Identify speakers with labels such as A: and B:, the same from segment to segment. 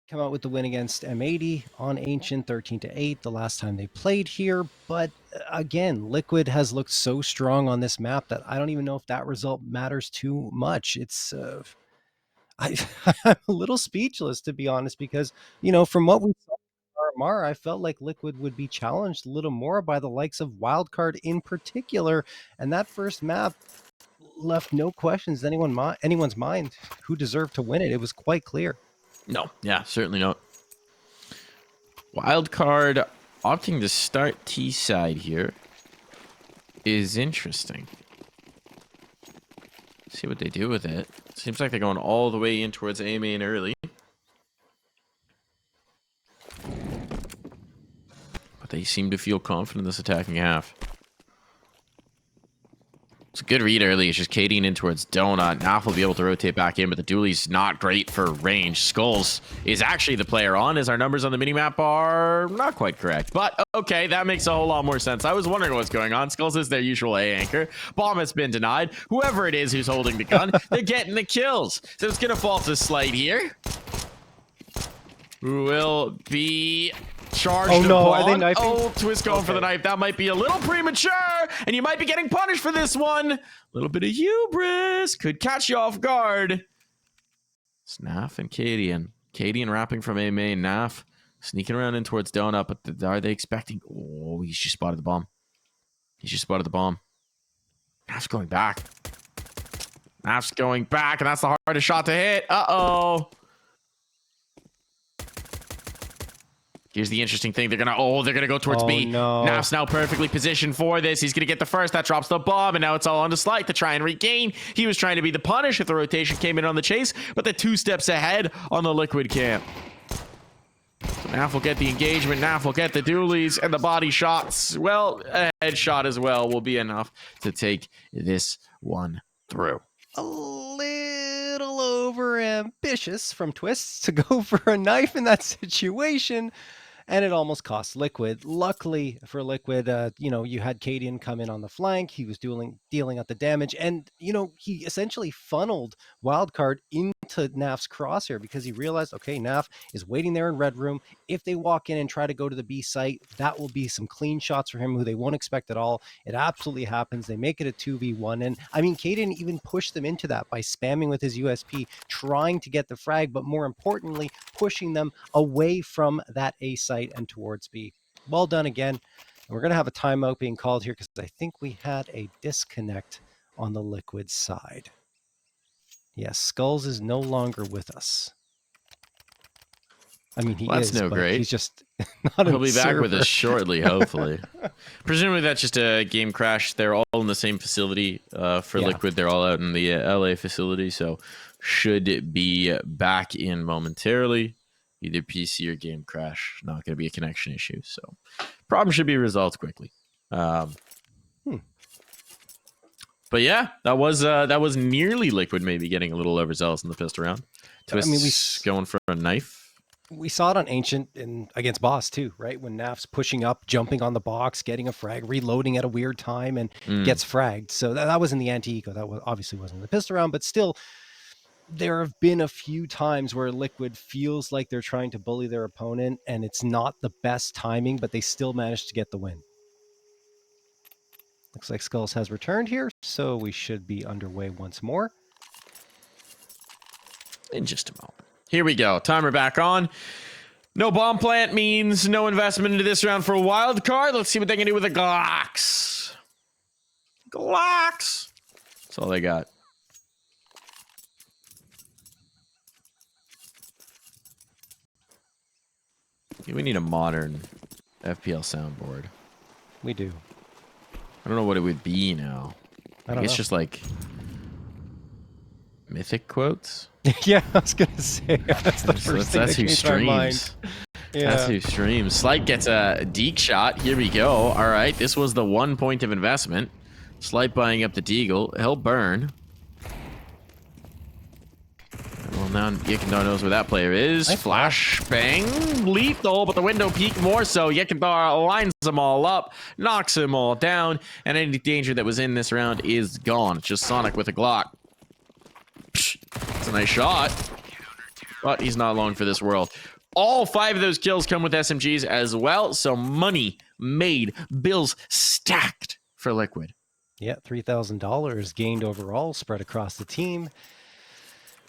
A: come out with the win against M80 on Ancient, 13-8, the last time they played here. But again, Liquid has looked so strong on this map that I don't even know if that result matters too much. It's I'm a little speechless, to be honest, because, you know, from what we saw from RMR, I felt like Liquid would be challenged a little more by the likes of Wildcard in particular. And that first map left no questions in anyone's mind who deserved to win it. It was quite clear.
B: No, yeah, certainly not. Wildcard opting to start T side here is interesting. See what they do with it. Seems like they're going all the way in towards A main early. But they seem to feel confident in this attacking half. It's a good read early. It's just Kadeen in towards Donut. Naf will be able to rotate back in, but the duelie's not great for range. skullz is actually the player on, as our numbers on the minimap are not quite correct. But okay, that makes a whole lot more sense. I was wondering what's going on. skullz is their usual A anchor. Bomb has been denied. Whoever it is who's holding the gun, they're getting the kills. So it's going to fall to Slight here. Who will be charged upon.
A: Are they knifing?
B: Oh, twistzz going for the knife. That might be a little premature, and you might be getting punished for this one. A little bit of hubris could catch you off guard. Snaf and Kadeen. Kadeen wrapping from A main. Naf sneaking around in towards Donut, but are they expecting? Oh, he's just spotted the bomb. He's just spotted the bomb. Naf's going back. Naf's going back, and that's the hardest shot to hit. Uh-oh. Here's the interesting thing. They're gonna go towards B.
A: No.
B: Naf's now perfectly positioned for this. He's gonna get the first. That drops the bomb, and now it's all on to Slight to try and regain. He was trying to be the punish if the rotation came in on the chase, but they're 2 steps ahead on the Liquid camp. So Naf will get the engagement. Naf will get the dualies and the body shots. Well, a headshot as well will be enough to take this one through.
A: A little over ambitious from twistzz to go for a knife in that situation, and it almost cost Liquid. Luckily for Liquid, you know, you had Kadeen come in on the flank. He was dealing out the damage, and you know, he essentially funneled Wildcard into Naf's crosshair because he realized, okay, Naf is waiting there in red room. If they walk in and try to go to the B site, that will be some clean shots for him who they won't expect at all. It absolutely happens. They make it a 2v1, and I mean, Kadeen even pushed them into that by spamming with his USP, trying to get the frag, but more importantly, pushing them away from that A site and towards B. Well done again. And we're going to have a timeout being called here because I think we had a disconnect on the Liquid side. Yes, skullz is no longer with us. I mean,
B: That's no great.
A: He's just not.
B: He'll be back with us shortly, hopefully. Presumably that's just a game crash. They're all in the same facility for Liquid. They're all out in the LA facility, so should be back in momentarily. Either PC or game crash. Not going to be a connection issue, so problem should be resolved quickly. But yeah, that was nearly Liquid maybe getting a little overzealous in the pistol round. twistzz going for a knife.
A: We saw it on Ancient against Boss too, right? When Naf's pushing up, jumping on the box, getting a frag, reloading at a weird time, and gets fragged. So that was in the anti-eco. That obviously wasn't in the pistol round, but still, there have been a few times where Liquid feels like they're trying to bully their opponent, and it's not the best timing, but they still managed to get the win. Looks like skullz has returned here, so we should be underway once more.
B: In just a moment. Here we go. Timer back on. No bomb plant means no investment into this round for a wild card. Let's see what they can do with the Glocks. Glocks. That's all they got. We need a modern FPL soundboard.
A: We do.
B: I don't know what it would be now.
A: I don't know.
B: Just like mythic quotes.
A: Yeah, I was gonna say that's the first thing that came to my mind. Yeah.
B: That's who streams. Slight gets a deek shot. Here we go. All right, this was the 1 point of investment. Slight buying up the deagle. He'll burn. Well, now Yekindar knows where that player is. Flash, bang, lethal, but the window peak more so. Yekindar lines them all up, knocks them all down, and any danger that was in this round is gone. It's just Sonic with a Glock. It's a nice shot, but he's not long for this world. All 5 of those kills come with SMGs as well. So money made, bills stacked for Liquid.
A: Yeah, $3,000 gained overall, spread across the team.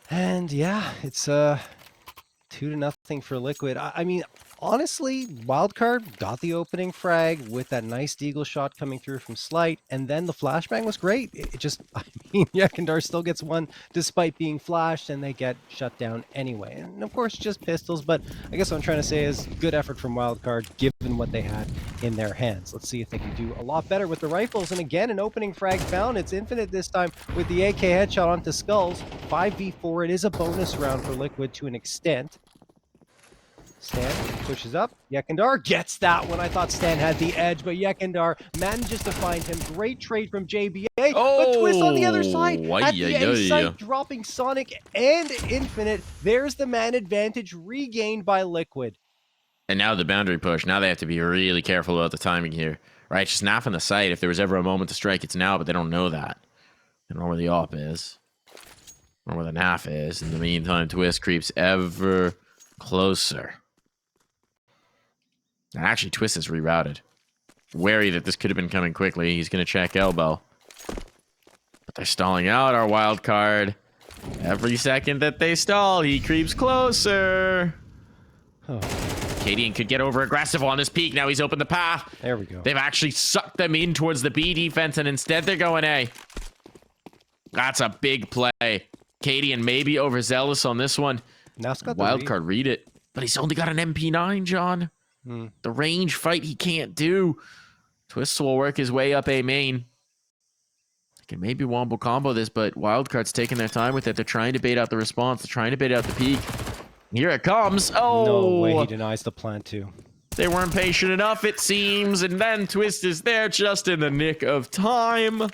A: And yeah, it's 2-0 for Liquid. I mean, honestly, Wildcard got the opening frag with that nice deagle shot coming through from Slight, and then the flashbang was great. It just, I mean, Yekindar still gets one despite being flashed, and they get shut down anyway. And of course, just pistols, but I guess what I'm trying to say is good effort from Wildcard given what they had in their hands. Let's see if they can do a lot better with the rifles. And again, an opening frag found. It's infinite this time with the AK headshot onto skullz. 5v4. It is a bonus round for Liquid to an extent. Stan pushes up. Yekindar gets that one. I thought Stan had the edge, but Yekindar manages to find him. Great trade from JBA. But twistzz on the other side. At the A site, dropping Sonic and Infinite. There's the man advantage regained by Liquid.
B: And now the boundary push. Now they have to be really careful about the timing here. Right, just snapping the site. If there was ever a moment to strike, it's now, but they don't know that. They don't know where the op is. Or where the NAF is. In the meantime, twistzz creeps ever closer. And actually, twistzz is rerouted. Wary that this could have been coming quickly. He's going to check elbow. But they're stalling out our wild card. Every second that they stall, he creeps closer.
A: Oh.
B: Cadian could get over aggressive on this peak. Now he's opened the path.
A: There we go.
B: They've actually sucked them in towards the B defense, and instead they're going A. That's a big play. Cadian maybe overzealous on this one. Wildcard read it. But he's only got an MP9, John. The range fight he can't do. twistzz will work his way up A main. They can maybe wombo combo this, but Wildcard's taking their time with it. They're trying to bait out the response. They're trying to bait out the peak. Here it comes. Oh!
A: No way he denies the plant too.
B: They weren't patient enough, it seems. And then twistzz is there just in the nick of time.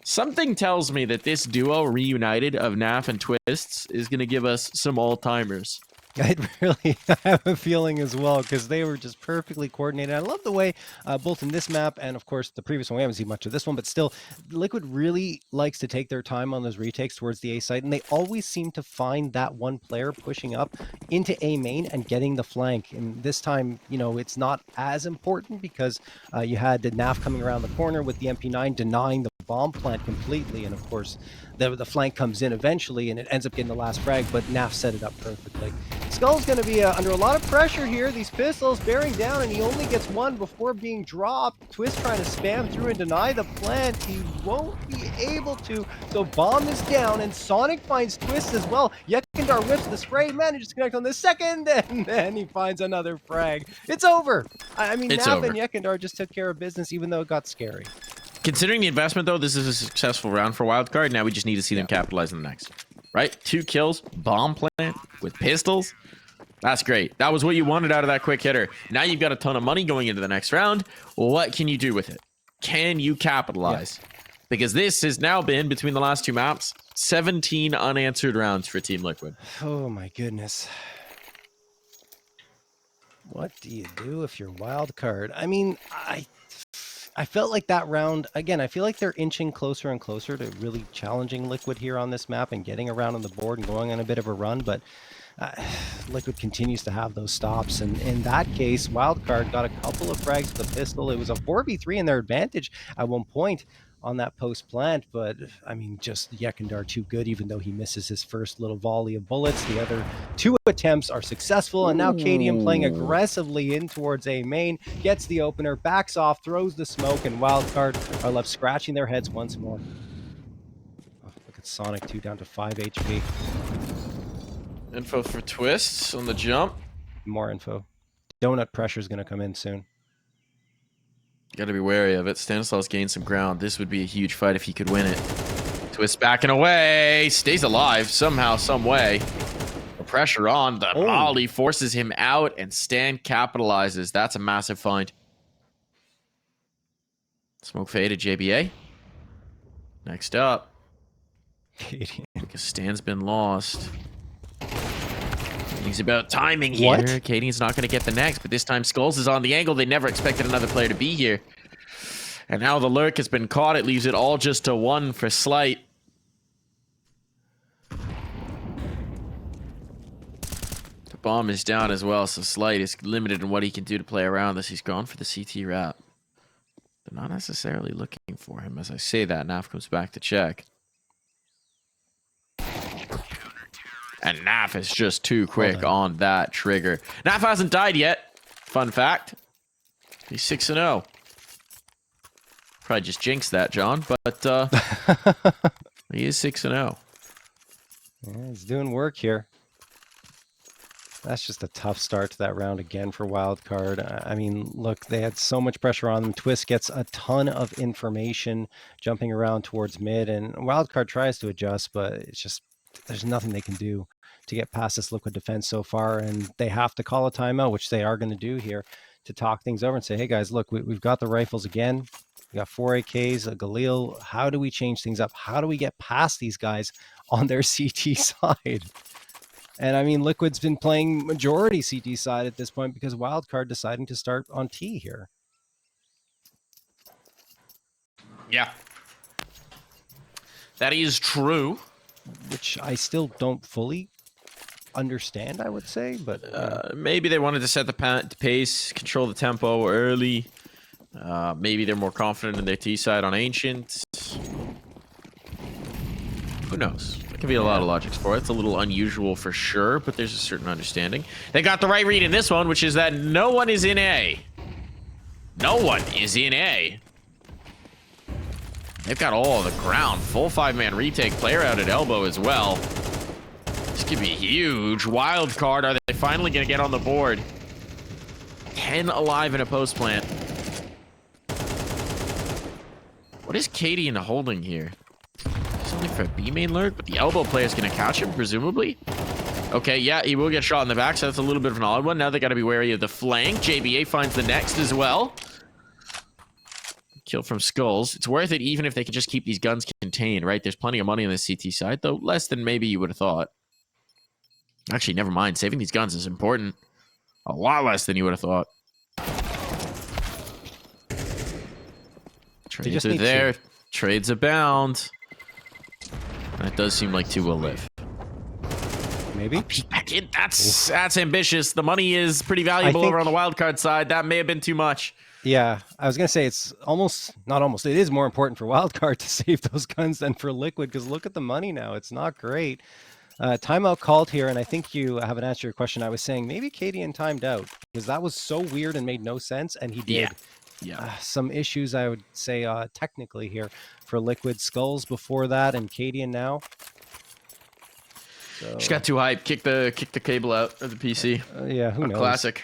B: Something tells me that this duo reunited of NAF and twistzz is going to give us some all-timers.
A: I really have a feeling as well, because they were just perfectly coordinated. I love the way, both in this map and, of course, the previous one. We haven't seen much of this one, but still, Liquid really likes to take their time on those retakes towards the A site, and they always seem to find that one player pushing up into A main and getting the flank. And this time, you know, it's not as important because you had the NAF coming around the corner with the MP9 denying the bomb plant completely, and of course the flank comes in eventually and it ends up getting the last frag, but NAF set it up perfectly. skullz going to be under a lot of pressure here. These pistols bearing down, and he only gets one before being dropped. twistzz trying to spam through and deny the plant. He won't be able to, so bomb is down, and Sonic finds twistzz as well. Yekindar whips the spray, manages to connect on the second, and then he finds another frag. It's over. I mean, NAF and Yekindar just took care of business, even though it got scary.
B: Considering the investment, though, this is a successful round for Wildcard. Now we just need to see them capitalize on the next. Right? 2 kills, bomb plant with pistols. That's great. That was what you wanted out of that quick hitter. Now you've got a ton of money going into the next round. What can you do with it? Can you capitalize? Yeah. Because this has now been, between the last 2 maps, 17 unanswered rounds for Team Liquid.
A: Oh my goodness. What do you do if you're Wildcard? I mean, I felt like that round, again, I feel like they're inching closer and closer to really challenging Liquid here on this map and getting around on the board and going on a bit of a run, but Liquid continues to have those stops. And in that case, Wildcard got a couple of frags with the pistol. It was a 4v3 in their advantage at one point on that post plant, but I mean, just Yekindar too good, even though he misses his first little volley of bullets. The other 2 attempts are successful, and now Cadian playing aggressively in towards A main, gets the opener, backs off, throws the smoke, and Wildcard are left scratching their heads once more. Oh, look at Sonic 2 down to 5 HP.
B: Info for twistzz on the jump.
A: More info. Donut pressure is going to come in soon.
B: Got to be wary of it. Stanislaus gained some ground. This would be a huge fight if he could win it. twistzz backing away. Stays alive somehow, some way. The pressure on. The volley forces him out, and Stan capitalizes. That's a massive find. Smoke faded, JBA. Next up. Because Stan's been lost. He's about timing here.
A: What?
B: Cadian's not going to get the next, but this time skullz is on the angle. They never expected another player to be here. And now the lurk has been caught. It leaves it all just to 1 for Slight. The Bomb is down as well, so Slight is limited in what he can do to play around this. He's gone for the CT wrap. They're not necessarily looking for him. As I say that, Naf comes back to check. And Naf is just too quick on that trigger. Naf hasn't died yet. Fun fact. He's 6-0. Probably just jinxed that, John, but he is 6-0.
A: Yeah, he's doing work here. That's just a tough start to that round again for Wildcard. I mean, look, they had so much pressure on them. twistzz gets a ton of information jumping around towards mid, and Wildcard tries to adjust, but it's just, there's nothing they can do to get past this Liquid defense so far, and they have to call a timeout, which they are going to do here, to talk things over and say, hey guys, look, we've got the rifles again. We got 4 AKs, a Galil. How do we change things up? How do we get past these guys on their CT side? And I mean, Liquid's been playing majority CT side at this point because Wildcard deciding to start on T here.
B: Yeah. That is true.
A: Which I still don't fully understand, I would say, but
B: maybe they wanted to set the pace, control the tempo early. Maybe they're more confident in their T side on Ancient. Who knows? There can be a lot of logics for it. It's a little unusual for sure, but there's a certain understanding. They got the right read in this one, which is that no one is in A. No one is in A. They've got all the ground. Full 5-man retake. Player out at elbow as well. This could be huge. Wildcard. Are they finally going to get on the board? 10 alive in a post plant. What is Cadian holding here? He's only for a B main lurk, but the elbow player is going to catch him, presumably. Okay, yeah, he will get shot in the back, so that's a little bit of an odd one. Now they got to be wary of the flank. JBA finds the next as well. Kill from skullz. It's worth it even if they can just keep these guns contained, right? There's plenty of money on the CT side, though less than maybe you would have thought. Actually, never mind. Saving these guns is important. A lot less than you would have thought. Trades are there. Trades abound. And it does seem like 2 will live.
A: Maybe.
B: Peek back in. That's ambitious. The money is pretty valuable over on the Wildcard side. That may have been too much.
A: Yeah, I was going to say it's almost, not almost, it is more important for Wildcard to save those guns than for Liquid, because look at the money now. It's not great. Timeout called here, and I think you haven't answered your question. I was saying maybe Cadian timed out, because that was so weird and made no sense, and he did. Yeah. Some issues, I would say, technically here for Liquid. skullz before that, and Cadian now. So,
B: just got too hyped. Kick the cable out of the PC.
A: Yeah, who knows?
B: Classic.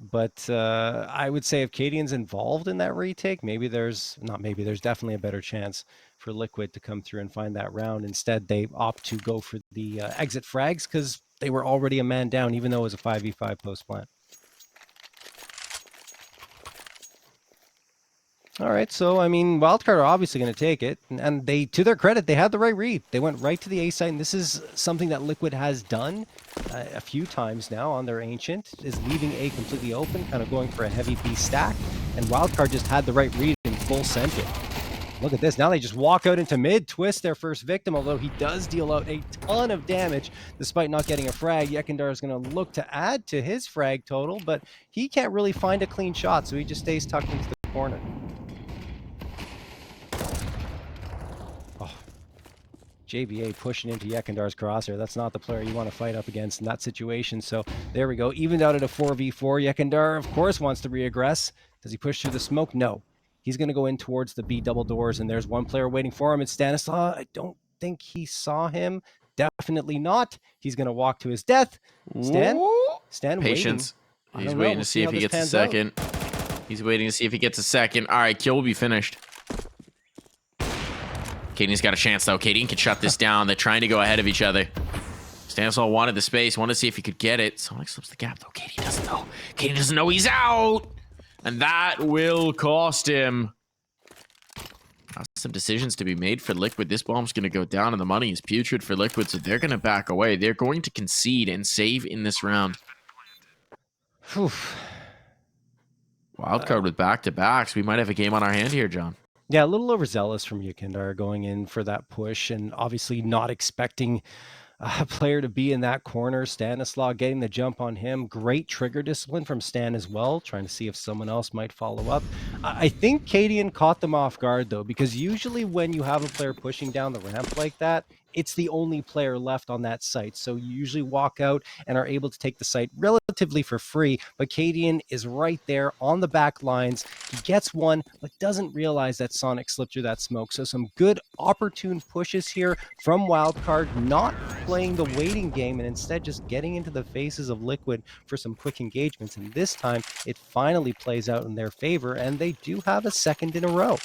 A: But I would say if Cadian's involved in that retake, there's definitely a better chance for Liquid to come through and find that round. Instead, they opt to go for the exit frags because they were already a man down, even though it was a 5v5 post plant. All right, so, I mean, Wildcard are obviously going to take it, and they, to their credit, they had the right read. They went right to the A site, and this is something that Liquid has done a few times now on their Ancient, is leaving A completely open, kind of going for a heavy B stack, and Wildcard just had the right read in full center. Look at this, now they just walk out into mid, twistzz their first victim, although he does deal out a ton of damage despite not getting a frag. Yekindar is going to look to add to his frag total, but he can't really find a clean shot, so he just stays tucked into the corner. JBA pushing into Yekindar's crosshair. That's not the player you want to fight up against in that situation. So there we go. Evened out at a 4v4. Yekindar, of course, wants to reaggress. Does he push through the smoke? No. He's going to go in towards the B double doors, and there's one player waiting for him. It's Stanislaw. I don't think he saw him. Definitely not. He's going to walk to his death. Stan
B: Patience.
A: Waiting.
B: He's waiting to see if he gets a second. He's waiting to see if he gets a second. All right, kill will be finished. Cadian's got a chance, though. Cadian can shut this down. They're trying to go ahead of each other. Stanislaw wanted the space, wanted to see if he could get it. Sonic slips the gap, though. Cadian doesn't know. Cadian doesn't know he's out. And that will cost him. Some decisions to be made for Liquid. This bomb's going to go down, and the money is putrid for Liquid, so they're going to back away. They're going to concede and save in this round. Wildcard with back-to-backs. We might have a game on our hand here, John.
A: Yeah, a little overzealous from Yekindar going in for that push, and obviously not expecting player to be in that corner. Stanislaw getting the jump on him. Great trigger discipline from Stan as well, trying to see if someone else might follow up. I think Cadian caught them off guard, though, because usually when you have a player pushing down the ramp like that, it's the only player left on that site. So you usually walk out and are able to take the site relatively for free. But Cadian is right there on the back lines. He gets one, but doesn't realize that Sonic slipped through that smoke. So some good opportune pushes here from Wildcard, not playing the waiting game and instead just getting into the faces of Liquid for some quick engagements. And this time it finally plays out in their favor, and they do have a second in a row.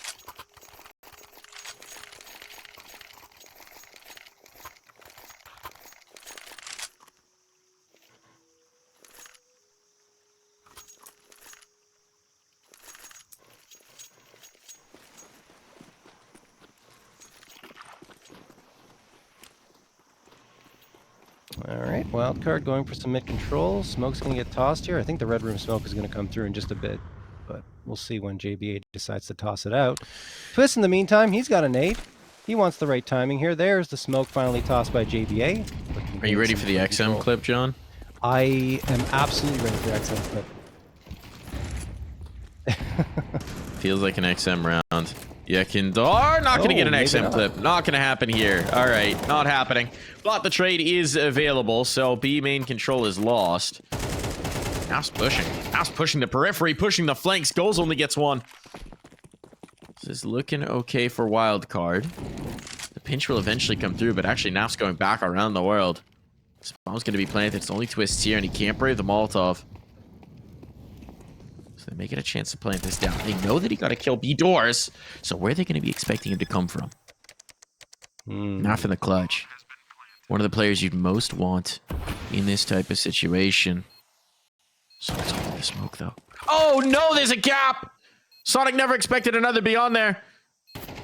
A: All right, Wildcard going for some mid control. Smoke's going to get tossed here. I think the red room smoke is going to come through in just a bit, but we'll see when JBA decides to toss it out. twistzz, in the meantime, he's got a nade. He wants the right timing here. There's the smoke finally tossed by JBA.
B: Are you ready for the XM clip, John?
A: I am absolutely ready for XM clip.
B: Feels like an XM round. Yekindar, not going to get an XM clip. Not going to happen here. All right, not happening. But the trade is available, so B main control is lost. Now's pushing. Now's pushing the periphery, pushing the flank. skullz only gets one. This is looking okay for Wildcard. The pinch will eventually come through, but actually Naf's going back around the world. This bomb's going to be planted. It's only twistzz here, and he can't brave the Molotov. So they may get a chance to plant this down. They know that he got to kill B doors, so where are they going to be expecting him to come from? Naf in the clutch. One of the players you'd most want in this type of situation. So it's all the smoke, though. Oh, no, there's a gap! Sonic never expected another beyond there.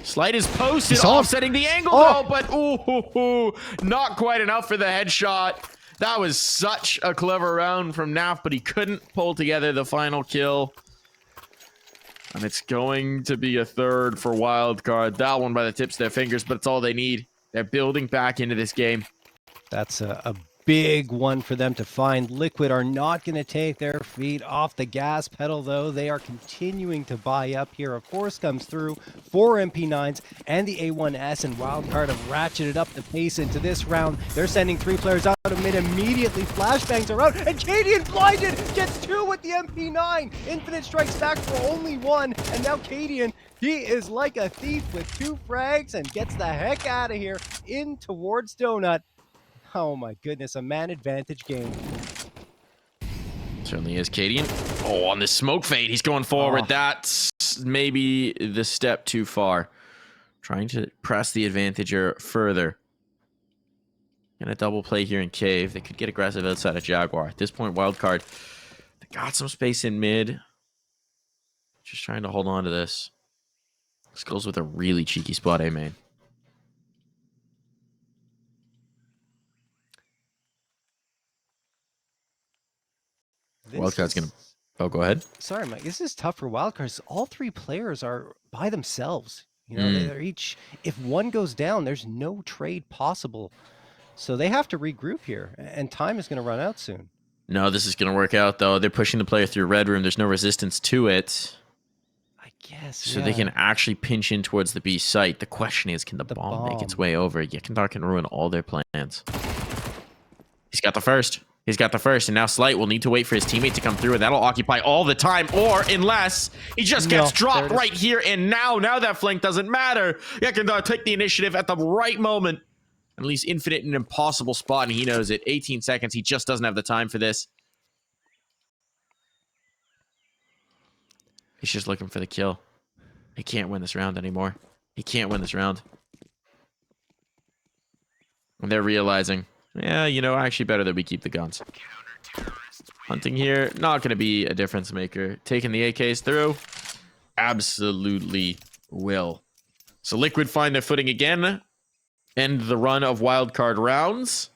B: Slight is posted, offsetting the angle, though, but ooh, not quite enough for the headshot. That was such a clever round from Naf, but he couldn't pull together the final kill. And it's going to be a third for Wildcard. That one by the tips of their fingers, but it's all they need. They're building back into this game.
A: That's a big one for them to find. Liquid are not going to take their feet off the gas pedal, though. They are continuing to buy up here. A force comes through, 4 MP9s and the A1S, and Wildcard have ratcheted up the pace into this round. They're sending 3 players out of mid immediately. Flashbangs are out, and Cadian blinded gets 2 with the MP9. Infinite strikes back for only 1, and now Cadian, he is like a thief with 2 frags and gets the heck out of here in towards Donut. Oh my goodness, a man advantage game.
B: Certainly is. Cadian. Oh, on this smoke fade, he's going forward. That's maybe the step too far. Trying to press the advantager further. Gonna double play here in cave. They could get aggressive outside of Jaguar. At this point, Wildcard, they got some space in mid. Just trying to hold on to this. skullz with a really cheeky spot A main. Wildcard's gonna... Oh, go ahead.
A: Sorry, Mike. This is tough for Wildcards. All 3 players are by themselves. You know, they're each... If one goes down, there's no trade possible. So they have to regroup here, and time is going to run out soon.
B: No, this is going to work out, though. They're pushing the player through red room. There's no resistance to it.
A: I guess,
B: So they can actually pinch in towards the B site. The question is, can the bomb make its way over? Yekindar can ruin all their plans. He's got the first. He's got the first, and now Slight will need to wait for his teammate to come through, and that'll occupy all the time, or unless he just gets dropped right here and now that flank doesn't matter. Yekindar take the initiative at the right moment. At least infinite and impossible spot, and he knows it. 18 seconds, he just doesn't have the time for this. He's just looking for the kill. He can't win this round anymore. He can't win this round. And they're realizing, yeah, you know, actually better that we keep the guns. Hunting here, not going to be a difference maker. Taking the AKs through, absolutely will. So Liquid find their footing again. End the run of Wildcard rounds.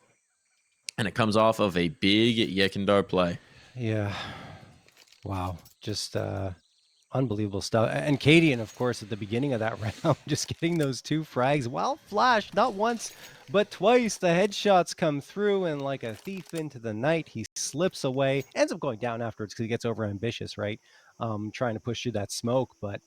B: And it comes off of a big Yekindar play.
A: Yeah. Wow. Just unbelievable stuff. And Cadian, of course, at the beginning of that round, just getting those 2 frags. Well, Flash, not once, But twice the headshots come through, and like a thief into the night, he slips away, ends up going down afterwards because he gets over ambitious, right? Trying to push through that smoke. But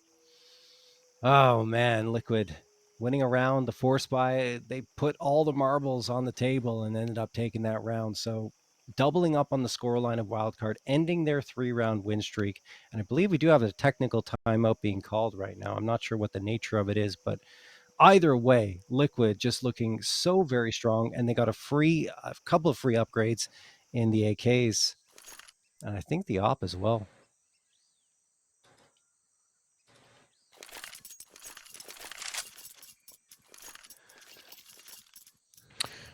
A: oh man, Liquid winning a round, the force buy, they put all the marbles on the table and ended up taking that round. So doubling up on the scoreline of Wildcard, ending their 3-round win streak. And I believe we do have a technical timeout being called right now. I'm not sure what the nature of it is, but either way, Liquid just looking so very strong, and they got a couple of free upgrades in the AKs, and I think the op as well.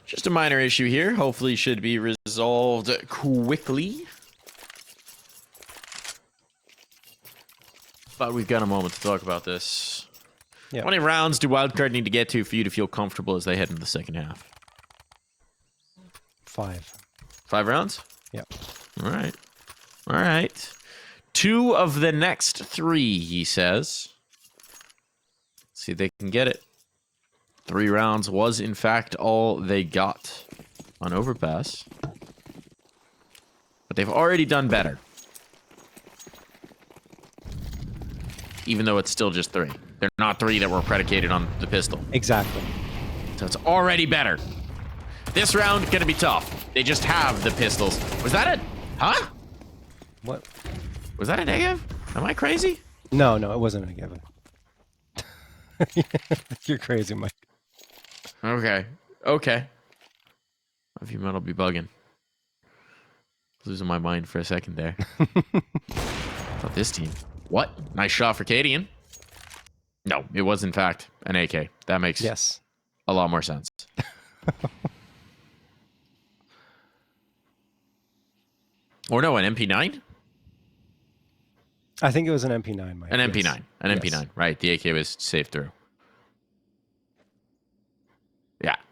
B: Just a minor issue here. Hopefully should be resolved quickly. But we've got a moment to talk about this.
A: Yeah.
B: How many rounds do Wildcard need to get to for you to feel comfortable as they head into the second half?
A: 5.
B: 5 rounds?
A: Yeah.
B: All right. All right. 2 of the next 3, he says. Let's see if they can get it. 3 rounds was, in fact, all they got on Overpass. But they've already done better. Even though it's still just 3. They're not 3 that were predicated on the pistol.
A: Exactly.
B: So it's already better. This round, gonna be tough. They just have the pistols. Was that a... Huh?
A: What?
B: Was that a negative? Am I crazy?
A: No, it wasn't a given. You're crazy, Mike.
B: Okay. Okay. My view might be bugging. Losing my mind for a second there. Thought this team. What? Nice shot for Cadian. No, it was in fact an AK. That makes a lot more sense. Or no, an MP9?
A: I think it was an MP9, Mike.
B: An MP9. An MP9, right. The AK was saved through.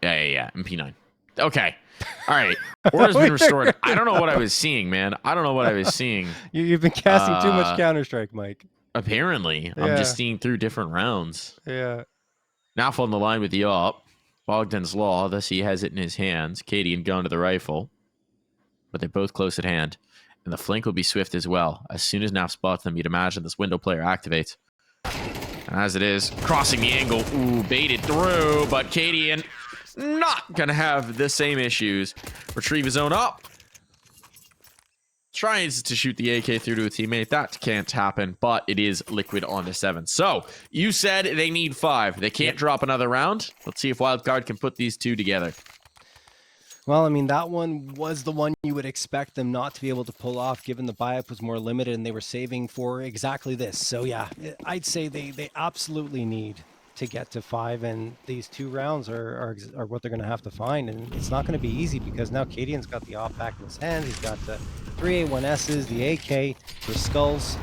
B: Yeah. MP9. Okay. All right. Order's been restored. I don't know what I was seeing, man. I don't know what I was seeing.
A: You've been casting too much Counter-Strike, Mike.
B: Apparently. I'm just seeing through different rounds.
A: Yeah.
B: Naf on the line with the op. Bogdan's Law, thus he has it in his hands. Cadian gun to the rifle. But they're both close at hand. And the flank will be swift as well. As soon as Naf spots them, you'd imagine this window player activates. And as it is, crossing the angle. Ooh, baited through. But Cadian not going to have the same issues. Retrieve his own up. Tries to shoot the AK through to a teammate. That can't happen, but it is Liquid on to 7. So, you said they need 5. They can't drop another round. Let's see if Wildcard can put these 2 together.
A: Well, I mean, that one was the one you would expect them not to be able to pull off, given the buy-up was more limited and they were saving for exactly this. So, yeah, I'd say they absolutely need to get to 5, and these 2 rounds are what they're going to have to find. And it's not going to be easy because now Cadian's got the op back in his hands. He's got the 3A1Ss, the AK, the skullz.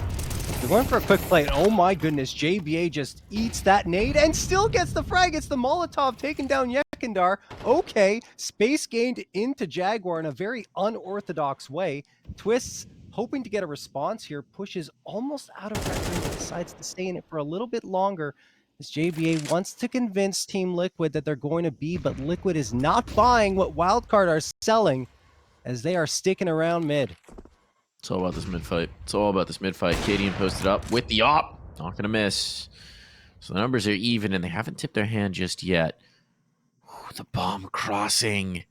A: They're going for a quick play. Oh my goodness, JBA just eats that nade and still gets the frag. It's the Molotov taking down yekindar. Okay, space gained into Jaguar in a very unorthodox way. twistzz, hoping to get a response here, pushes almost out of record but decides to stay in it for a little bit longer. As JBA wants to convince Team Liquid that they're going to be, but Liquid is not buying what Wildcard are selling as they are sticking around mid.
B: It's all about this mid fight. It's all about this mid fight. Cadian posted up with the op. Not going to miss. So the numbers are even, and they haven't tipped their hand just yet. Ooh, the bomb crossing.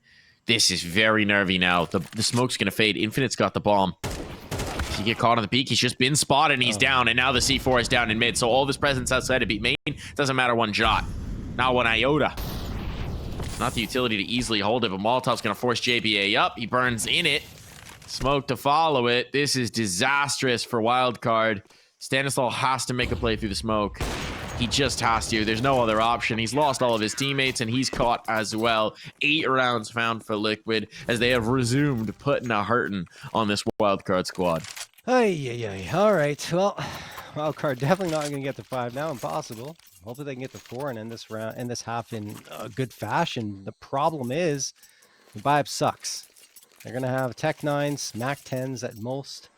B: This is very nervy now. The smoke's going to fade. Infinite's got the bomb. If you get caught on the peak, he's just been spotted and he's down. And now the C4 is down in mid. So all of his presence outside to beat main doesn't matter one shot. Not one iota. Not the utility to easily hold it, but Molotov's going to force JBA up. He burns in it. Smoke to follow it. This is disastrous for Wildcard. Stanislaw has to make a play through the smoke. He just has to. There's no other option. He's lost all of his teammates, and he's caught as well. 8 rounds found for Liquid as they have resumed putting a hurting on this Wildcard squad.
A: Ay. All right. Well, Wildcard definitely not going to get to 5 now. Impossible. Hopefully they can get to 4 and end this round, end this half in a good fashion. The problem is the buy-up sucks. They're going to have Tech 9s, Mac 10s at most.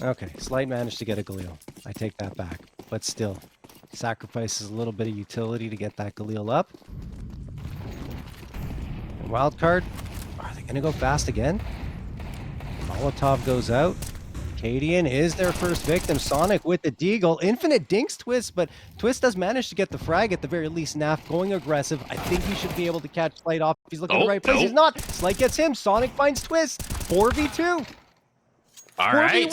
A: Okay, Slight managed to get a Galil. I take that back. But still, Sacrifices a little bit of utility to get that Galil up. And Wildcard, are they going to go fast again? Molotov goes out. twistzz is their first victim. Sonic with the deagle. Infinite dinks twistzz, but twistzz does manage to get the frag at the very least. Naf going aggressive. I think he should be able to catch Slight off if he's looking in the right place. He's not. Slight gets him. Sonic finds twistzz. 4v2.
B: All right.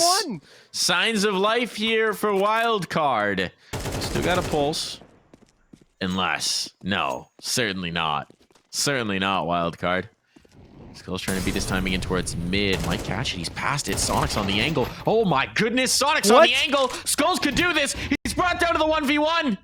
B: Signs of life here for Wildcard. Still got a pulse. Unless. No. Certainly not. Certainly not, Wildcard. skullz trying to beat his timing in towards mid. Might catch it. He's past it. Sonic's on the angle. Oh my goodness. Sonic's on the angle. skullz could do this. He's brought down to the 1v1.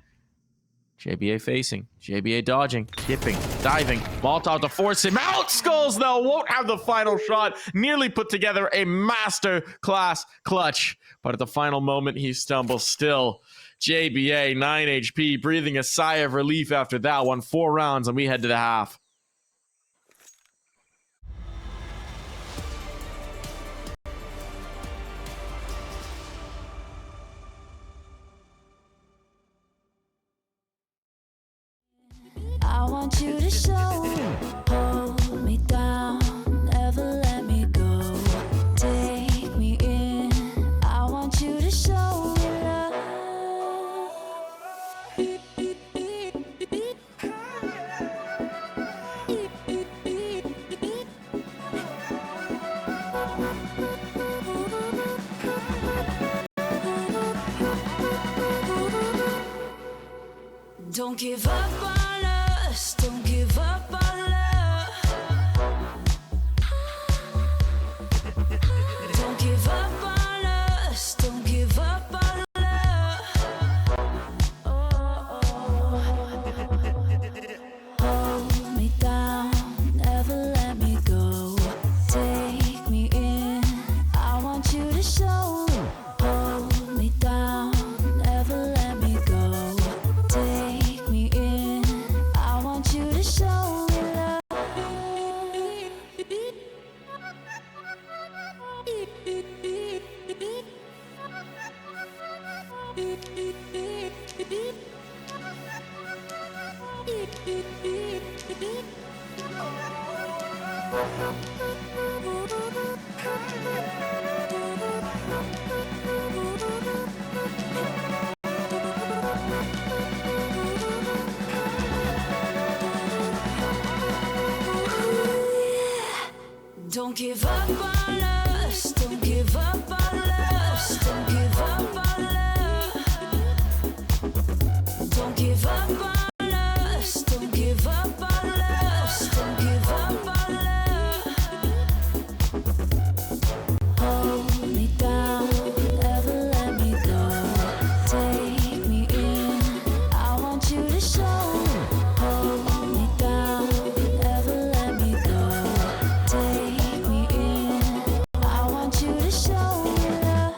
B: JBA facing. JBA dodging. Dipping. Diving. Molotov to force him out. skullz, though, won't have the final shot. Nearly put together a master class clutch. But at the final moment, he stumbles still. JBA, 9 HP, breathing a sigh of relief after that one. 4 rounds, and we head to the half.
C: I want you to show, hold me down, never let me go, take me in. I want you to show me love. Don't give up on us, don't give up on love. Don't give up on us, don't give up on love. Hold me down, never let me go. Take me in, I want you to show. Hold me down, never let me go. Take me in, I want you to show me love. Don't give up on us, don't give up on us, don't give up on love. Don't give up on us, don't give up on us, don't give up on love. Hold me down, never let me go. Take me in, I want you to show. Hold me down, never let me go. Take me in, I want you to show me love.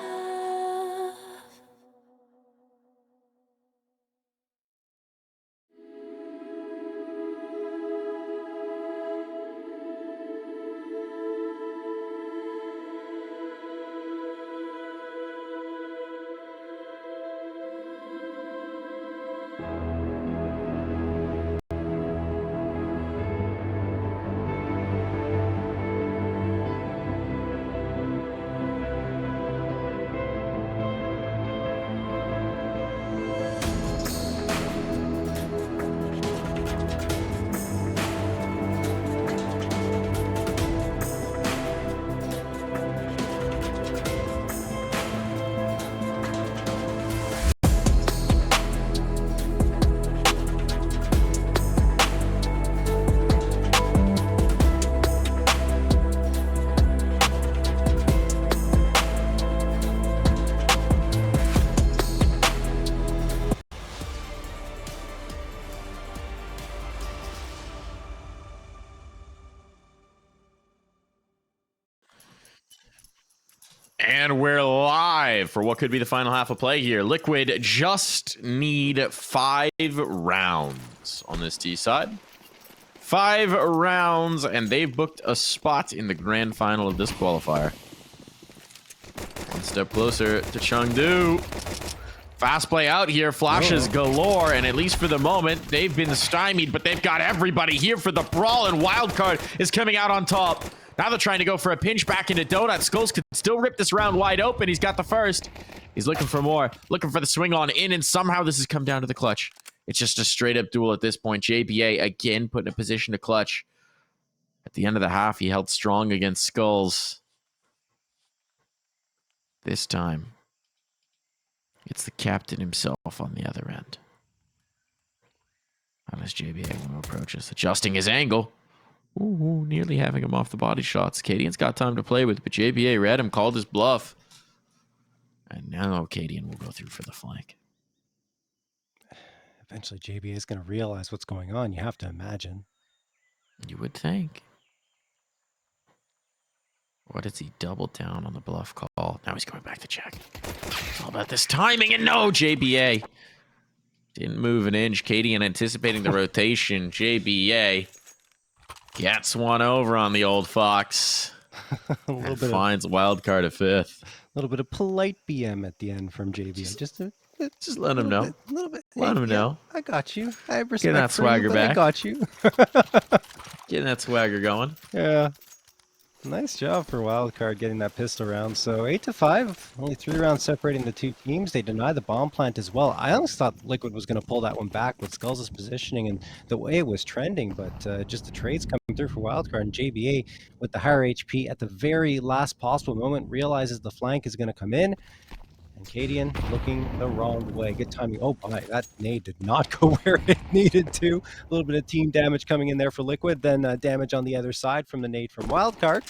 B: And we're live for what could be the final half of play here. Liquid just need 5 rounds on this T side. 5 rounds, and they've booked a spot in the grand final of this qualifier. One step closer to Chengdu. Fast play out here, flashes galore, and at least for the moment, they've been stymied, but they've got everybody here for the brawl, and Wildcard is coming out on top. Now they're trying to go for a pinch back into Donut. skullz could still rip this round wide open. He's got the first. He's looking for more, looking for the swing on in, and somehow this has come down to the clutch. It's just a straight-up duel at this point. JBA, again, put in a position to clutch. At the end of the half, he held strong against skullz. This time, it's the captain himself on the other end. How does JBA want to approach us? Adjusting his angle. Ooh, nearly having him off the body shots. Cadian's got time to play with, but JBA read him, called his bluff. And now Cadian will go through for the flank.
A: Eventually, JBA is going to realize what's going on. You have to imagine.
B: You would think. What does he double down on the bluff call? Now he's going back to check. It's all about this timing, and no, JBA didn't move an inch. Cadian anticipating the rotation. JBA gets one over on the old fox.
A: A little
B: And
A: bit
B: finds Wildcard a fifth.
A: a little bit of polite BM at the end from JBA.
B: Just let him know.
A: A little bit.
B: Let him know.
A: I got you. I have respect
B: that
A: for
B: swagger
A: you, but I
B: back.
A: got you.
B: Getting that swagger going.
A: Yeah. Nice job for Wildcard getting that pistol round. So 8-5, only 3 rounds separating the two teams. They deny the bomb plant as well. I honestly thought Liquid was going to pull that one back with skullz' positioning and the way it was trending, but just the trades coming through for Wildcard, and JBA with the higher HP at the very last possible moment realizes the flank is going to come in. And Cadian looking the wrong way. Good timing. Oh my, that nade did not go where it needed to. A little bit of team damage coming in there for Liquid, then damage on the other side from the nade from Wildcard.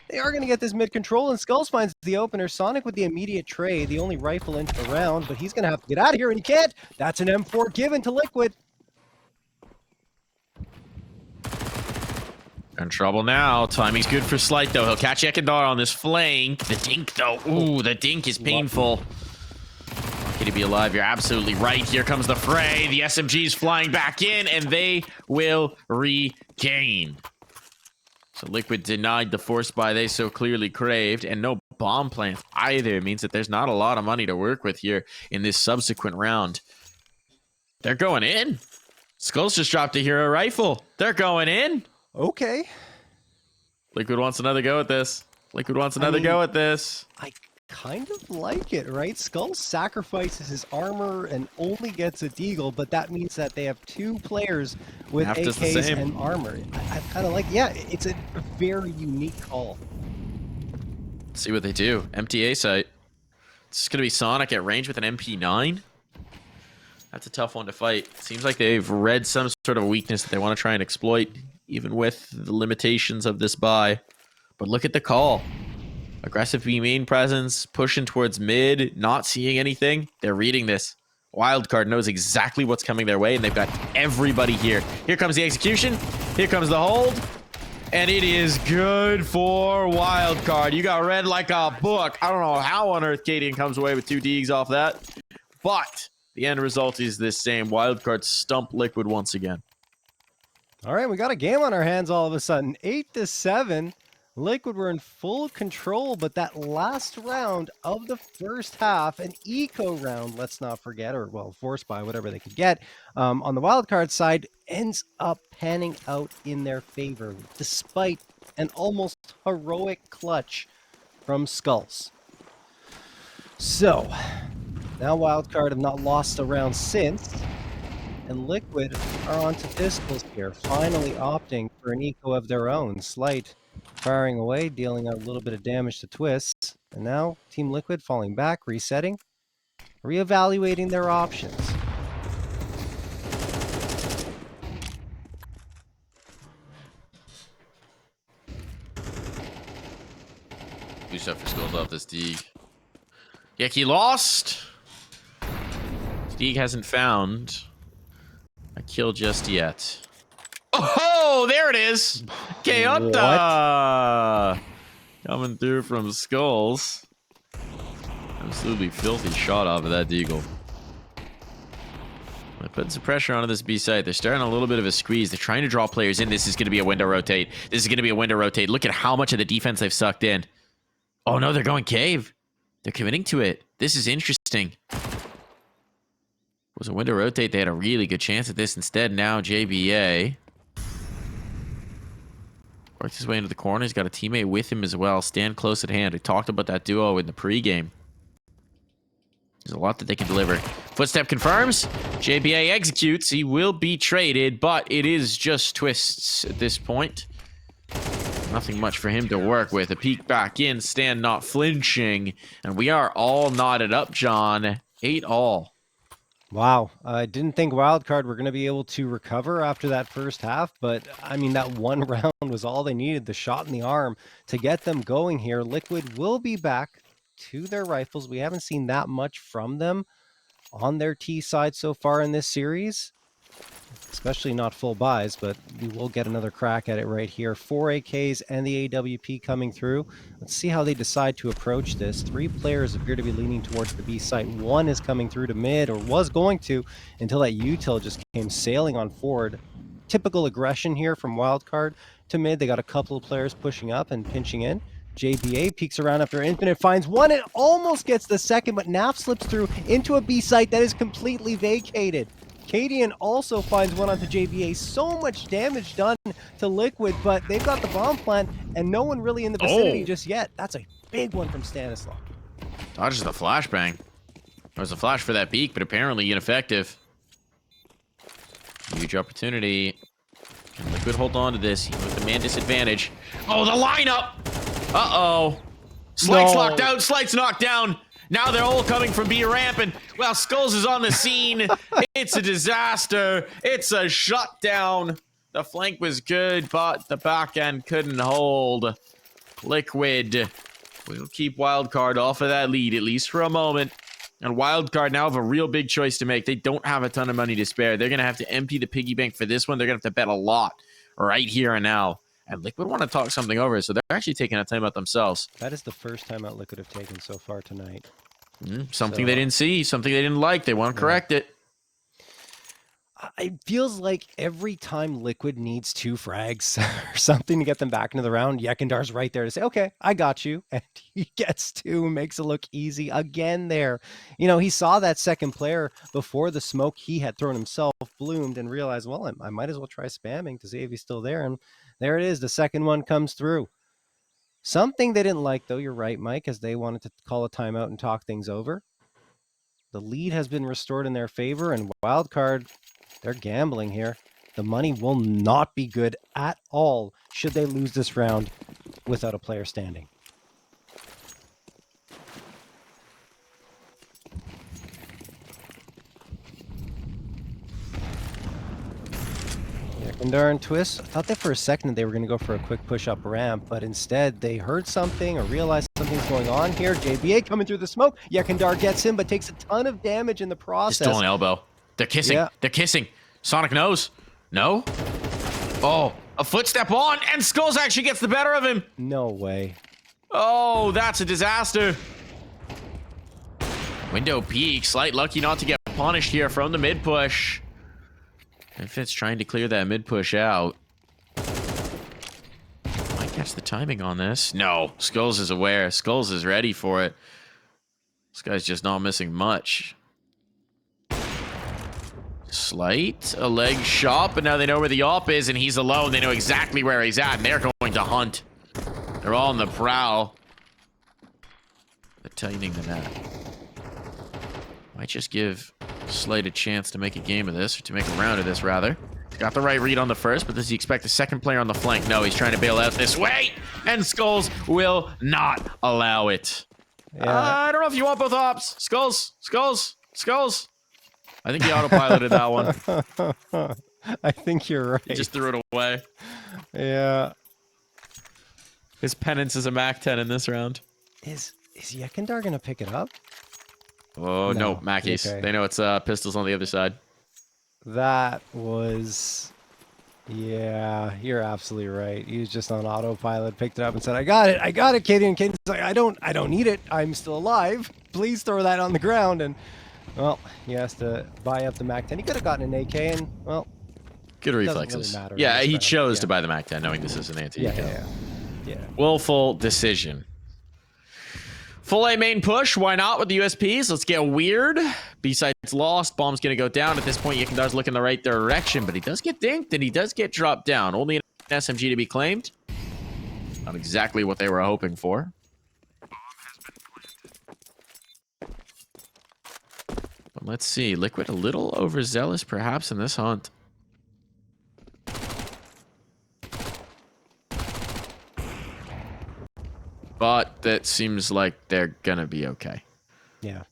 A: They are going to get this mid control, and skullz finds the opener. Sonic with the immediate trade, the only rifle into the round, but he's going to have to get out of here, and he can't. That's an M4 given to Liquid.
B: In trouble now. Timing's good for Slight, though. He'll catch Yekindar on this flank. The dink, though. Ooh, the dink is painful. Lucky to be alive. You're absolutely right. Here comes the fray. The SMG's flying back in, and they will regain. So Liquid denied the force buy they so clearly craved, and no bomb plant either. It means that there's not a lot of money to work with here in this subsequent round. They're going in. skullz just dropped a hero rifle. They're going in.
A: Okay.
B: Liquid wants another go at this. Liquid wants another go at this.
A: I kind of like it, right? skullz sacrifices his armor and only gets a deagle, but that means that they have 2 players with
B: Half does the
A: AKs
B: same.
A: and armor. I kind of like, yeah, it's a very unique call.
B: Let's see what they do. Empty A site. This is going to be Sonic at range with an MP9. That's a tough one to fight. Seems like they've read some sort of weakness that they want to try and exploit, even with the limitations of this buy. But look at the call. Aggressive B main presence, pushing towards mid, not seeing anything. They're reading this. Wildcard knows exactly what's coming their way, and they've got everybody here. Here comes the execution. Here comes the hold. And it is good for Wildcard. You got read like a book. I don't know how on earth Cadian comes away with 2 Ds off that. But the end result is the same. Wildcard stump Liquid once again.
A: All right, we got a game on our hands all of a sudden. 8-7. Liquid were in full control, but that last round of the first half, an eco round, let's not forget, or well, force buy, whatever they could get, on the Wildcard side, ends up panning out in their favor, despite an almost heroic clutch from skullz. So, now Wildcard have not lost a round since, and Liquid are onto pistols here, finally opting for an eco of their own. Slight firing away, dealing out a little bit of damage to twistzz, and now Team Liquid falling back, resetting, reevaluating their options.
B: Do stuff for skullz off this Deeg. Yeki lost. Deeg hasn't found a kill just yet. Oh, there it is. Yekindar coming through from skullz. Absolutely filthy shot off of that deagle. They're putting some pressure onto this B site. They're starting a little bit of a squeeze. They're trying to draw players in. This is going to be a window rotate. This is going to be a window rotate. Look at how much of the defense they've sucked in. Oh no, they're going cave. They're committing to it. This is interesting. Was a window rotate. They had a really good chance at this. Instead, now JBA works his way into the corner. He's got a teammate with him as well. Stand close at hand. We talked about that duo in the pregame. There's a lot that they can deliver. Footstep confirms. JBA executes. He will be traded, but it is just twistzz at this point. Nothing much for him to work with. A peek back in. Stand not flinching. And we are all knotted up, John. 8-all.
A: Wow. I didn't think Wildcard were going to be able to recover after that first half, but I mean, that one round was all they needed, the shot in the arm to get them going here. Liquid will be back to their rifles. We haven't seen that much from them on their T side so far in this series, especially not full buys, but we will get another crack at it right here. 4 AKs and the AWP coming through. Let's see how they decide to approach this. 3 players appear to be leaning towards the B site. 1 is coming through to mid, or was going to, until that util just came sailing on forward. Typical aggression here from Wildcard to mid. They got a couple of players pushing up and pinching in. JBA peeks around after Infinite, finds one and almost gets the second, but Naf slips through into a B site that is completely vacated. Cadian also finds one onto JBA. So much damage done to Liquid, but they've got the bomb plant and no one really in the vicinity just yet. That's a big one from Stanislav.
B: Dodges the flashbang. There was a flash for that peak, but apparently ineffective. Huge opportunity. Can Liquid hold on to this with the man disadvantage? Oh, the lineup! Uh-oh. Slight's locked out. Slight's knocked down. Now they're all coming from B ramp, and well, skullz is on the scene. It's a disaster. It's a shutdown. The flank was good, but the back end couldn't hold. Liquid will keep Wildcard off of that lead, at least for a moment. And Wildcard now have a real big choice to make. They don't have a ton of money to spare. They're going to have to empty the piggy bank for this one. They're going to have to bet a lot right here and now. And Liquid want to talk something over, so they're actually taking a timeout themselves.
A: That is the first timeout Liquid have taken so far tonight.
B: Something they didn't see, something they didn't like. They want to correct it.
A: It feels like every time Liquid needs 2 frags or something to get them back into the round, Yekindar's right there to say, okay, I got you. And he gets 2, makes it look easy again there. You know, he saw that second player before the smoke he had thrown himself, bloomed, and realized, well, I might as well try spamming to see if he's still there. And there it is. The second one comes through. Something they didn't like, though, you're right, Mike, as they wanted to call a timeout and talk things over. The lead has been restored in their favor, and Wildcard, they're gambling here. The money will not be good at all should they lose this round without a player standing. Yekindar and twistzz, I thought that for a second they were going to go for a quick push up ramp, but instead they heard something or realized something's going on here. JBA coming through the smoke. Yekindar gets him, but takes a ton of damage in the process.
B: He's still an elbow. They're kissing. Yeah. They're kissing. Sonic knows. No? Oh, a footstep on, and skullz actually gets the better of him.
A: No way.
B: Oh, that's a disaster. Window peak. Slight lucky not to get punished here from the mid push. Infinite's trying to clear that mid push out. Might catch the timing on this. No, skullz is aware. skullz is ready for it. This guy's just not missing much. Slight, a leg shot, but now they know where the op is, and he's alone. They know exactly where he's at, and they're going to hunt. They're all on the prowl. They're tightening the net. Might just give Slight a chance to make a game of this, or to make a round of this, rather. Got the right read on the first, but does he expect a second player on the flank? No, he's trying to bail out this way, and skullz will not allow it. Yeah. I don't know if you want both ops. skullz. I think he autopiloted that one.
A: I think you're right.
B: He just threw it away.
A: Yeah.
B: His penance is a Mac 10 in this round.
A: Is Yekindar gonna pick it up?
B: Oh, no, Mackies. Okay. They know it's pistols on the other side. That
A: was... Yeah, you're absolutely right. He was just on autopilot, picked it up and said, I got it, Katie. And Katie's like, I don't need it. I'm still alive. Please throw that on the ground. And, well, he has to buy up the Mac 10. He could have gotten an AK and, well...
B: Good reflexes.
A: Really matter
B: yeah, he chose to buy the Mac 10 knowing this is an anti-eco.
A: Yeah.
B: Willful decision. Full A main push, why not with the USPs? Let's get weird. B-side lost. Bomb's going to go down. At this point, Yekindar's looking the right direction, but he does get dinked and he does get dropped down. Only an SMG to be claimed. Not exactly what they were hoping for. But let's see. Liquid a little overzealous perhaps in this hunt. But that seems like they're going to be okay.
A: Yeah.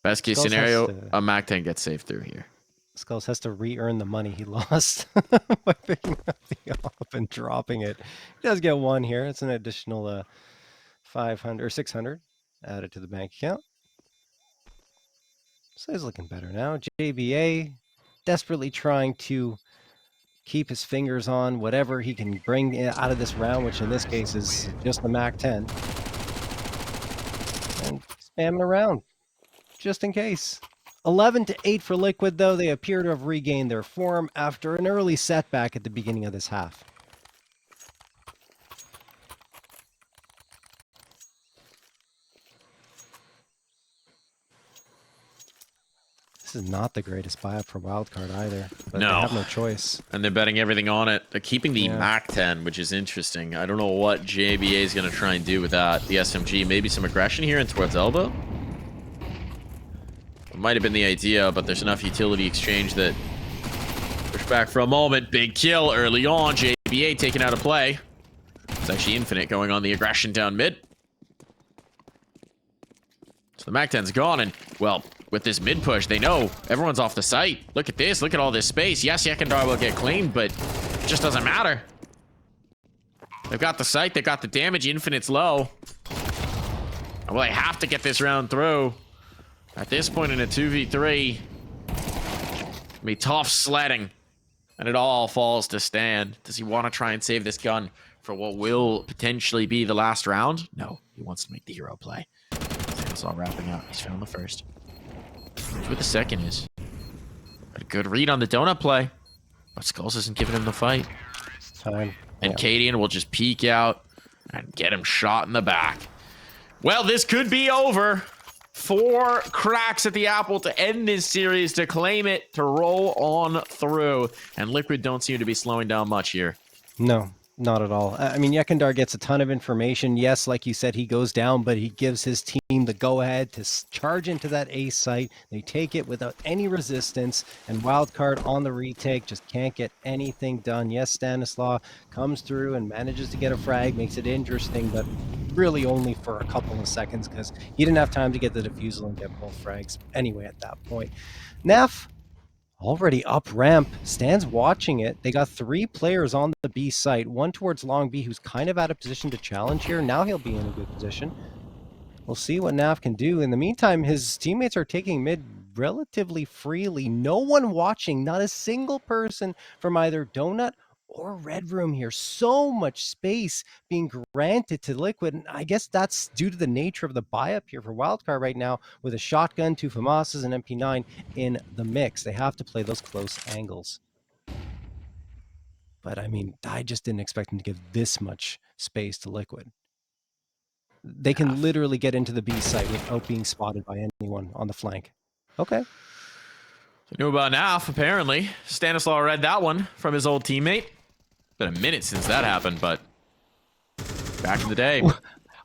B: Best case
A: skullz
B: scenario,
A: to,
B: a MAC-10 gets saved through here.
A: skullz has to re-earn the money he lost by picking up the op and dropping it. He does get one here. It's an additional 500 or 600 added to the bank account. So he's looking better now. JBA desperately trying to keep his fingers on whatever he can bring out of this round, which in this case is just the MAC-10. And spamming around, just in case. 11-8 for Liquid, though. They appear to have regained their form after an early setback at the beginning of this half. This is not the greatest buy-up for Wildcard either, but
B: No.
A: they have no choice.
B: And they're betting everything on it. They're keeping the
A: Yeah.
B: MAC-10, which is interesting. I don't know what JBA is going to try and do with that. The SMG, maybe some aggression here and towards elbow. It might have been the idea, but there's enough utility exchange that push back for a moment. Big kill early on. JBA taken out of play. It's actually Infinite going on the aggression down mid. So the MAC-10's gone, and, well, with this mid push, they know everyone's off the site. Look at this. Look at all this space. Yes, Yekindar will get claimed, but it just doesn't matter. They've got the site. They've got the damage. Infinite's low. Well, they have to get this round through. At this point in a 2v3, it'll be tough sledding. And it all falls to Stan. Does he want to try and save this gun for what will potentially be the last round? No, he wants to make the hero play. It's all wrapping up. He's found the first. That's what the second is. Got a good read on the donut play. But skullz isn't giving him the fight.
A: Time.
B: And Cadian will just peek out and get him shot in the back. Well, this could be over. 4 cracks at the apple to end this series, to claim it, to roll on through. And Liquid don't seem to be slowing down much here.
A: No, not at all. I mean, Yekindar gets a ton of information. Yes, like you said, he goes down, but he gives his team the go-ahead to charge into that A site. They take it without any resistance, and Wildcard on the retake just can't get anything done. Yes, Stanislaw comes through and manages to get a frag, makes it interesting, but really only for a couple of seconds because he didn't have time to get the defusal and get both frags anyway at that point. Nef already up ramp. Stan's watching it. They got 3 players on the B site, one towards long B who's kind of out of position to challenge here. Now he'll be in a good position. We'll see what Naf can do. In the meantime, his teammates are taking mid relatively freely. No one watching, not a single person from either Donut or Red Room here. So much space being granted to Liquid, and I guess that's due to the nature of the buy-up here for Wildcard right now, with a shotgun, 2 FAMASas, and MP9 in the mix. They have to play those close angles. But I mean, I just didn't expect him to give this much space to Liquid. They can literally get into the B site without being spotted by anyone on the flank. Okay.
B: So knew about Naf, apparently. Stanislaw read that one from his old teammate. Been a minute since that happened, but back in the day.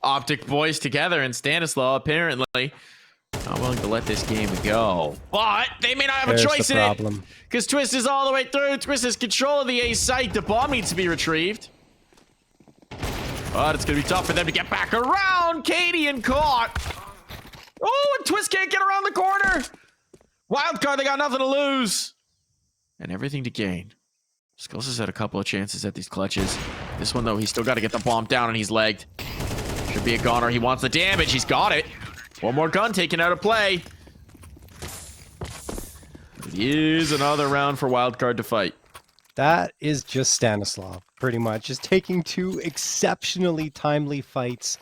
B: Optic boys together, and Stanislaw apparently not willing to let this game go. But they may not have a choice in it, because twistzz is all the way through. twistzz has control of the A site. The bomb needs to be retrieved. But it's going to be tough for them to get back around. Cadian caught. Oh, and twistzz can't get around the corner. Wildcard, they got nothing to lose. And everything to gain. skullz has had a couple of chances at these clutches. This one, though, he's still got to get the bomb down, and he's legged. Should be a goner. He wants the damage. He's got it. One more gun taken out of play. It is another round for Wildcard to fight.
A: That is just Stanislaw, pretty much. Just taking 2 exceptionally timely fights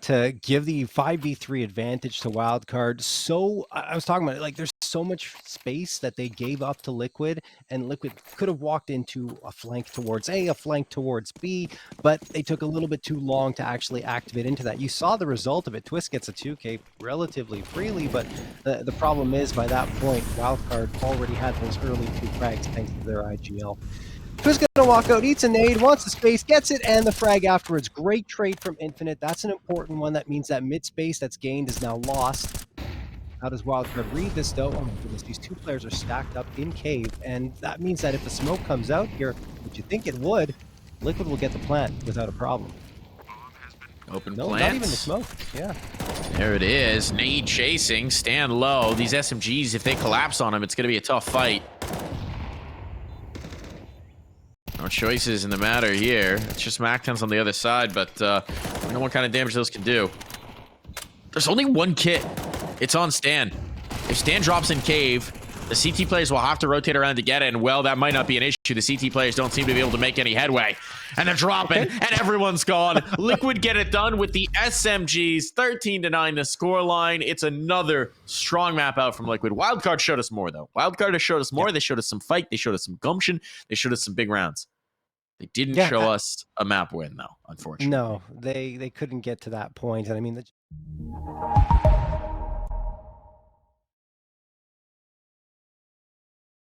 A: to give the 5v3 advantage to Wildcard. So I was talking about it, like there's so much space that they gave up to Liquid, and Liquid could have walked into a flank towards A, a flank towards B, but they took a little bit too long to actually activate into that. You saw the result of it. twistzz gets a 2K relatively freely, but the problem is by that point, Wildcard already had those early 2 frags thanks to their IGL. twistzz gonna walk out, eats a nade, wants the space, gets it, and the frag afterwards. Great trade from Infinite. That's an important one. That means that mid space that's gained is now lost. How does Wildcard read this, though? Oh my goodness, these 2 players are stacked up in cave, and that means that if the smoke comes out here, which you think it would, Liquid will get the plant without a problem.
B: Open
A: No,
B: plants.
A: not even the smoke. Yeah.
B: There it is. Nade chasing. Stand low. These SMGs, if they collapse on him, it's going to be a tough fight. No choices in the matter here. It's just Mactons on the other side, but we know what kind of damage those can do. There's only 1 kit. It's on Stan. If Stan drops in cave, the CT players will have to rotate around to get it, and well, that might not be an issue. The CT players don't seem to be able to make any headway. And they're dropping, and everyone's gone. Liquid get it done with the SMGs. 13-9 the scoreline. It's another strong map out from Liquid. Wildcard showed us more, though. Wildcard has showed us more. They showed us some fight. They showed us some gumption. They showed us some big rounds. They didn't show us a map win, though, unfortunately.
A: No, they couldn't get to that point. And I mean,